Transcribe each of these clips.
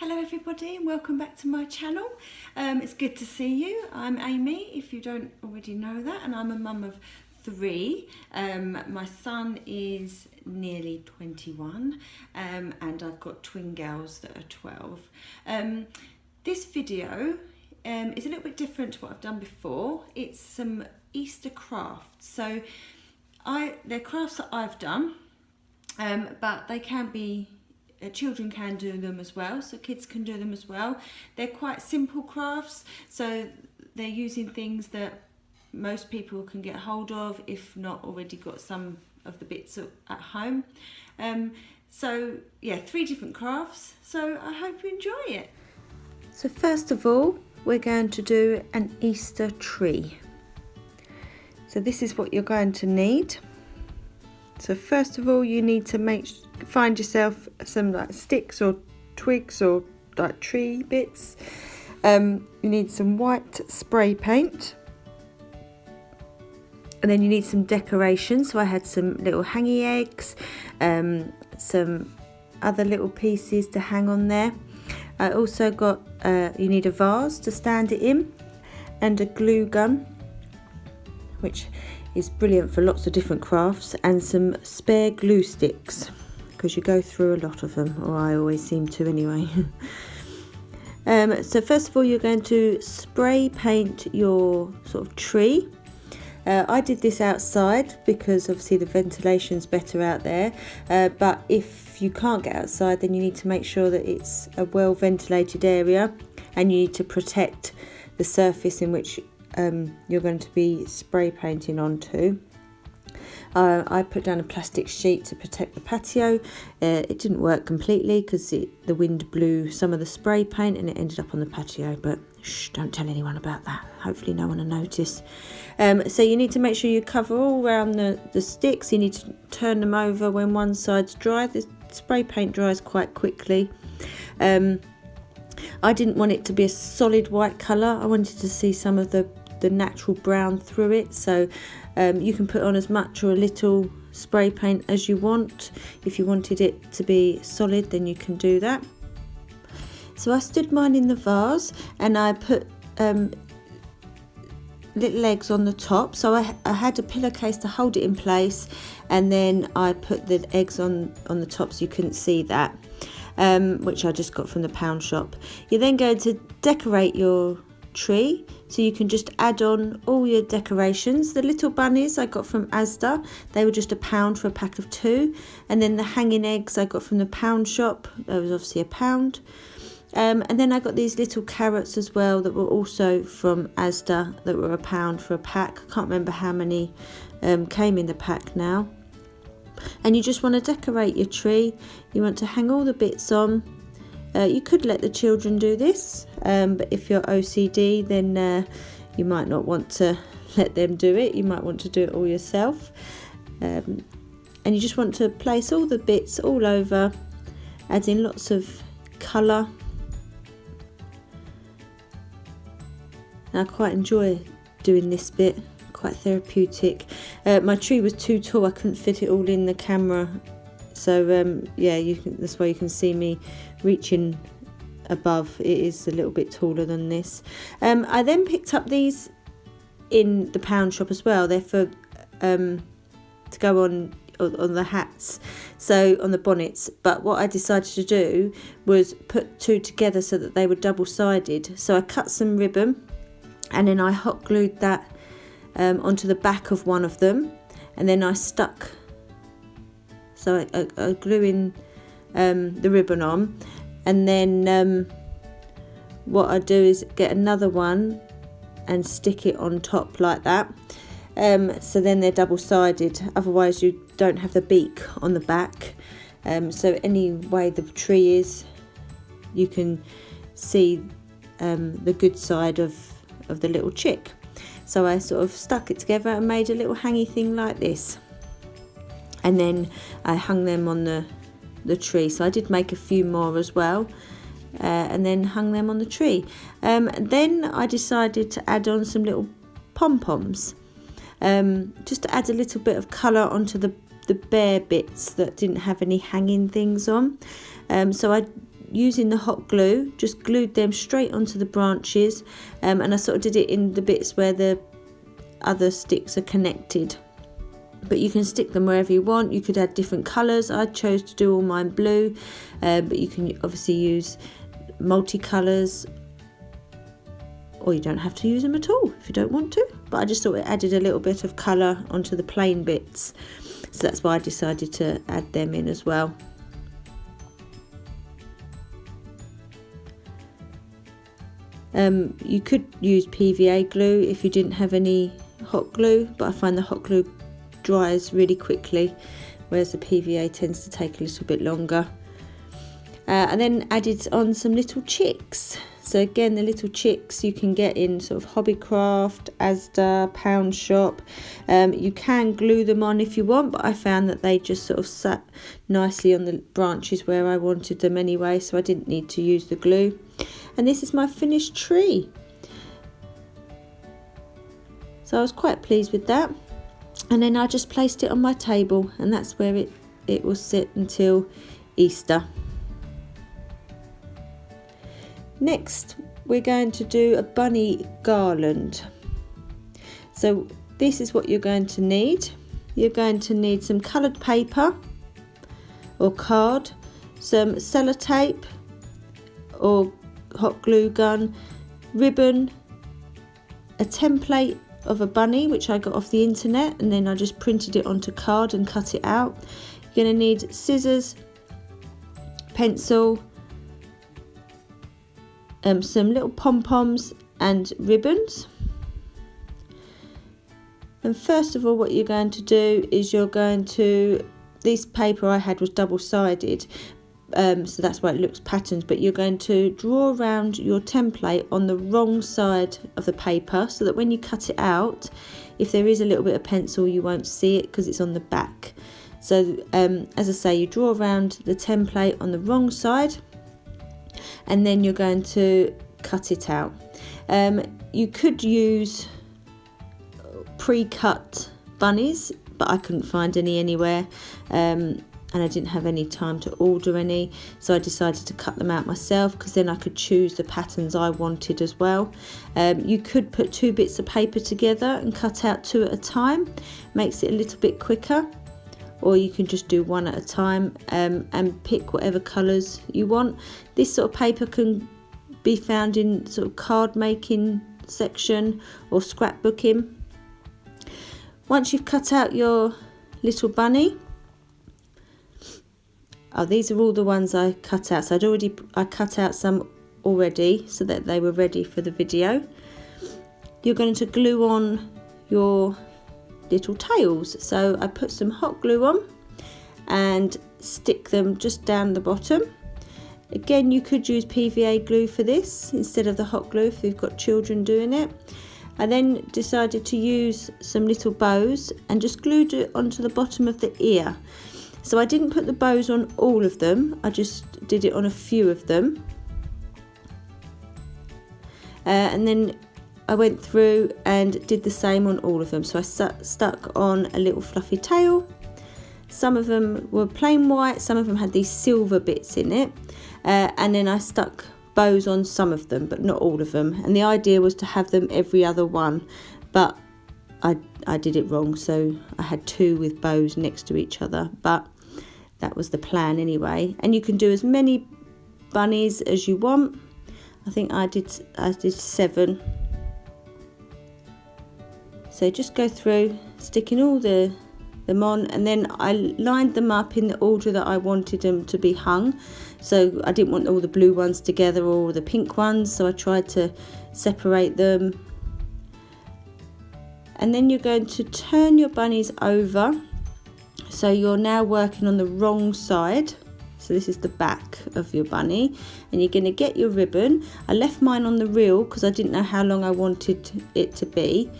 Hello everybody and welcome back to my channel. It's good to see you. I'm Amy, if you don't already know that, and I'm a mum of 3. My son is nearly 21 and I've got twin girls that are 12. This video is a little bit different to what I've done before. It's some Easter crafts. So they're crafts that I've done, but they can be children can do them as well, so kids can do them as well. They're quite simple crafts, so they're using things that most people can get hold of, if not already got some of the bits at home. So yeah, 3 different crafts, so I hope you enjoy it. So first of all, we're going to do an Easter tree. So this is what you're going to need. So first of all, you need to find yourself some like sticks or twigs or like tree bits. You need some white spray paint, and then you need some decoration. So I had some little hanging eggs, some other little pieces to hang on there. I also got you need a vase to stand it in, and a glue gun, which is brilliant for lots of different crafts, and some spare glue sticks, because you go through a lot of them, or I always seem to anyway. So first of all, you're going to spray paint your sort of tree. I did this outside because obviously the ventilation's better out there, but if you can't get outside, then you need to make sure that it's a well ventilated area, and you need to protect the surface in which you're going to be spray painting onto. I put down a plastic sheet to protect the patio. It didn't work completely because the wind blew some of the spray paint and it ended up on the patio, but shh, don't tell anyone about that. Hopefully no one will notice. So you need to make sure you cover all around the sticks. You need to turn them over when one side's dry. The spray paint dries quite quickly. I didn't want it to be a solid white colour. I wanted to see some of the natural brown through it, so you can put on as much or a little spray paint as you want. If you wanted it to be solid, then you can do that. So I stood mine in the vase, and I put little eggs on the top. So I had a pillowcase to hold it in place, and then I put the eggs on the top so you couldn't see that, which I just got from the pound shop. You're then going to decorate your tree, so you can just add on all your decorations. The little bunnies I got from Asda, they were just £1 for a pack of 2, and then the hanging eggs I got from the pound shop, that was obviously £1. And then I got these little carrots as well that were also from Asda, that were £1 for a pack. I can't remember how many came in the pack now. And you just want to decorate your tree. You want to hang all the bits on. You could let the children do this, but if you're OCD, then you might not want to let them do it. You might want to do it all yourself. And you just want to place all the bits all over, add in lots of colour. And I quite enjoy doing this bit, quite therapeutic. My tree was too tall, I couldn't fit it all in the camera. So yeah, that's why you can see me reaching above. It is a little bit taller than this. I then picked up these in the pound shop as well. They're for to go on the hats, so on the bonnets. But what I decided to do was put 2 together so that they were double-sided. So I cut some ribbon, and then I hot glued that onto the back of one of them, and then I stuck. So I glue in the ribbon on, and then what I do is get another one and stick it on top like that. So then they're double-sided, otherwise you don't have the beak on the back. So any way the tree is, you can see the good side of the little chick. So I sort of stuck it together and made a little hangy thing like this. And then I hung them on the tree. So I did make a few more as well, and then hung them on the tree. Then I decided to add on some little pom-poms, just to add a little bit of colour onto the bare bits that didn't have any hanging things on. So I using the hot glue, just glued them straight onto the branches, and I sort of did it in the bits where the other sticks are connected. But you can stick them wherever you want. You could add different colours. I chose to do all mine blue, but you can obviously use multicolours, or you don't have to use them at all if you don't want to. But I just thought it added a little bit of colour onto the plain bits, so that's why I decided to add them in as well. You could use PVA glue if you didn't have any hot glue, but I find the hot glue dries really quickly, whereas the PVA tends to take a little bit longer. And then added on some little chicks. So again, the little chicks you can get in sort of Hobbycraft, Asda, Pound Shop. You can glue them on if you want, but I found that they just sort of sat nicely on the branches where I wanted them anyway, so I didn't need to use the glue. And this is my finished tree. So I was quite pleased with that. And then I just placed it on my table, and that's where it will sit until Easter. Next, we're going to do a bunny garland. So this is what you're going to need. You're going to need some coloured paper or card, some sellotape or hot glue gun, ribbon, a template of a bunny which I got off the internet, and then I just printed it onto card and cut it out. You're going to need scissors, pencil, some little pom-poms and ribbons. And first of all, what you're going to do is this paper I had was double-sided, so that's why it looks patterned, but you're going to draw around your template on the wrong side of the paper, so that when you cut it out, if there is a little bit of pencil, you won't see it because it's on the back. So as I say, you draw around the template on the wrong side, and then you're going to cut it out. You could use pre-cut bunnies, but I couldn't find any anywhere, and I didn't have any time to order any, so I decided to cut them out myself, because then I could choose the patterns I wanted as well. You could put 2 bits of paper together and cut out 2 at a time, makes it a little bit quicker, or you can just do 1 at a time, and pick whatever colours you want. This sort of paper can be found in sort of card making section or scrapbooking. Once you've cut out your little bunny, these are all the ones I cut out. So I cut out some already so that they were ready for the video. You're going to glue on your little tails. So I put some hot glue on and stick them just down the bottom. Again, you could use PVA glue for this instead of the hot glue if you've got children doing it. I then decided to use some little bows and just glued it onto the bottom of the ear. So I didn't put the bows on all of them, I just did it on a few of them. And then I went through and did the same on all of them. So I stuck on a little fluffy tail. Some of them were plain white, some of them had these silver bits in it. And then I stuck bows on some of them, but not all of them. And the idea was to have them every other one, but I did it wrong. So I had 2 with bows next to each other, but that was the plan anyway. And you can do as many bunnies as you want. I think I did 7. So just go through, sticking all them on, and then I lined them up in the order that I wanted them to be hung. So I didn't want all the blue ones together or the pink ones, so I tried to separate them. And then you're going to turn your bunnies over, so you're now working on the wrong side. So this is the back of your bunny, and you're going to get your ribbon. I left mine on the reel because I didn't know how long I wanted it to be,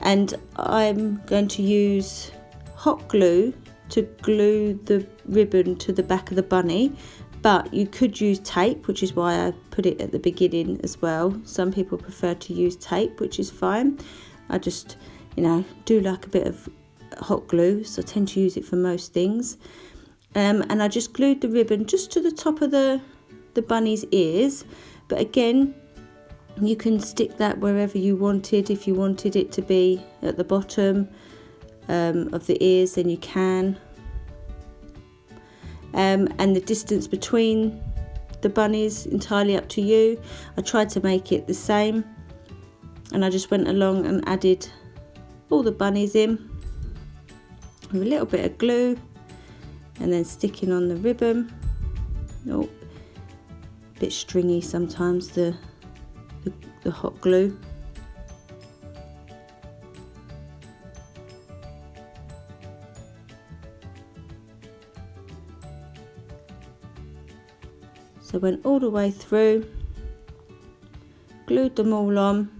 and I'm going to use hot glue to glue the ribbon to the back of the bunny, but you could use tape, which is why I put it at the beginning as well. Some people prefer to use tape, which is fine. I just, do like a bit of hot glue, so I tend to use it for most things. And I just glued the ribbon just to the top of the the bunny's ears, but again, you can stick that wherever you wanted. If you wanted it to be at the bottom of the ears, then you can. And the distance between the bunnies, entirely up to you. I tried to make it the same, and I just went along and added all the bunnies in with a little bit of glue, and then sticking on the ribbon. Oh, a bit stringy sometimes, the hot glue. So went all the way through, glued them all on.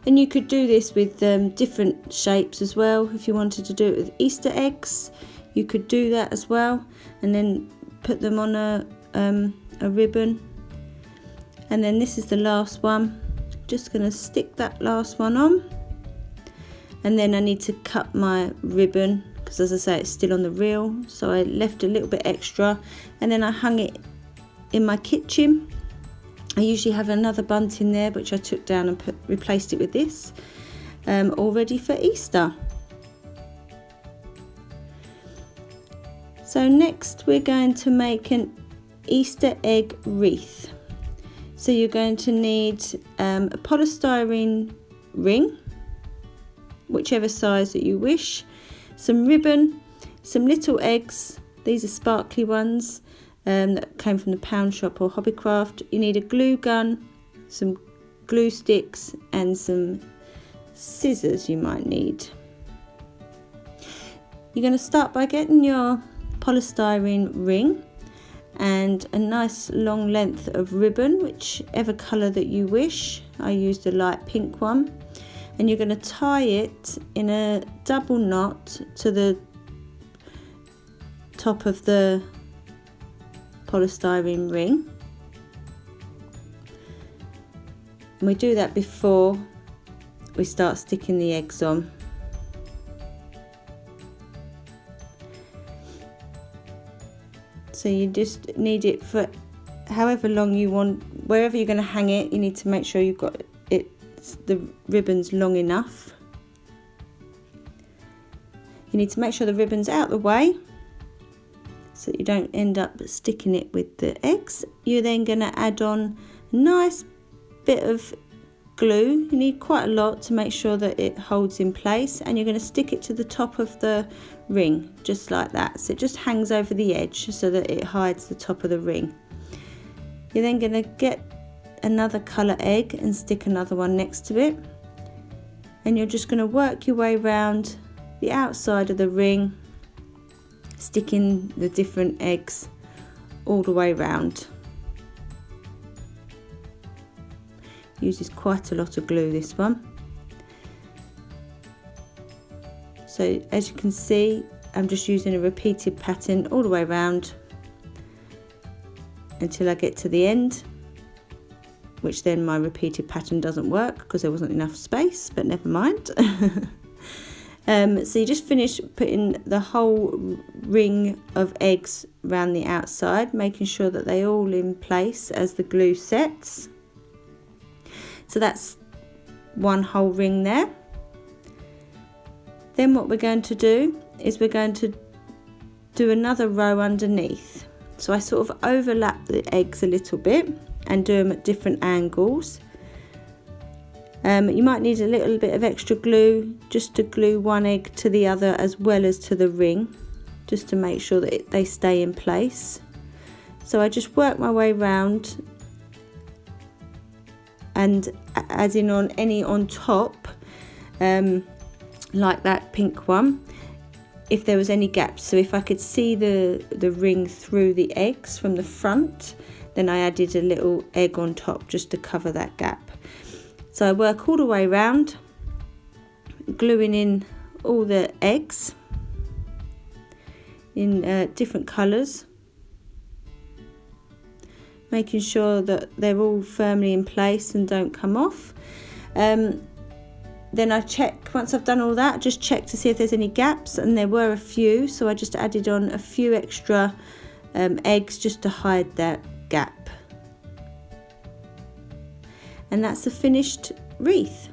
And you could do this with different shapes as well. If you wanted to do it with Easter eggs, you could do that as well, and then put them on a ribbon. And then this is the last one. Just going to stick that last one on, and then I need to cut my ribbon because, as I say, it's still on the reel, so I left a little bit extra, and then I hung it in my kitchen. I usually have another bunting there, which I took down and replaced it with this, all ready for Easter. So next we're going to make an Easter egg wreath. So you're going to need a polystyrene ring, whichever size that you wish, some ribbon, some little eggs. These are sparkly ones that came from the pound shop or Hobbycraft. You need a glue gun, some glue sticks, and some scissors you might need. You're going to start by getting your polystyrene ring and a nice long length of ribbon, whichever colour that you wish. I used a light pink one, and you're going to tie it in a double knot to the top of the polystyrene ring, and we do that before we start sticking the eggs on. So you just need it for however long you want. Wherever you're going to hang it, you need to make sure you've got it, the ribbon's long enough. You need to make sure the ribbon's out the way so that you don't end up sticking it with the eggs. You're then going to add on a nice bit of glue. You need quite a lot to make sure that it holds in place, and you're going to stick it to the top of the ring just like that, so it just hangs over the edge so that it hides the top of the ring. You're then going to get another colour egg and stick another one next to it, and you're just going to work your way around the outside of the ring, sticking the different eggs all the way round. Uses quite a lot of glue, this one. So as you can see, I'm just using a repeated pattern all the way around until I get to the end, which then my repeated pattern doesn't work because there wasn't enough space, but never mind. So you just finish putting the whole ring of eggs around the outside, making sure that they're all in place as the glue sets. So that's one whole ring there. Then what we're going to do is we're going to do another row underneath. So I sort of overlap the eggs a little bit and do them at different angles. You might need a little bit of extra glue just to glue one egg to the other as well as to the ring, just to make sure that they stay in place. So I just work my way round and adding on any on top, like that pink one, if there was any gaps. So if I could see the ring through the eggs from the front, then I added a little egg on top just to cover that gap. So I work all the way around, gluing in all the eggs in different colours, making sure that they're all firmly in place and don't come off. Then I check, once I've done all that, just check to see if there's any gaps, and there were a few, so I just added on a few extra eggs just to hide that gap. And that's the finished wreath,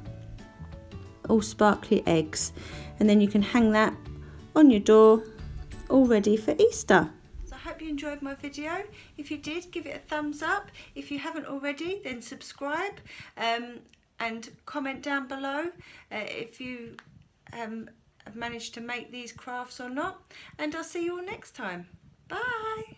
all sparkly eggs. And then you can hang that on your door, all ready for Easter. So I hope you enjoyed my video. If you did, give it a thumbs up. If you haven't already, then subscribe. And comment down below if you have managed to make these crafts or not. And I'll see you all next time. Bye!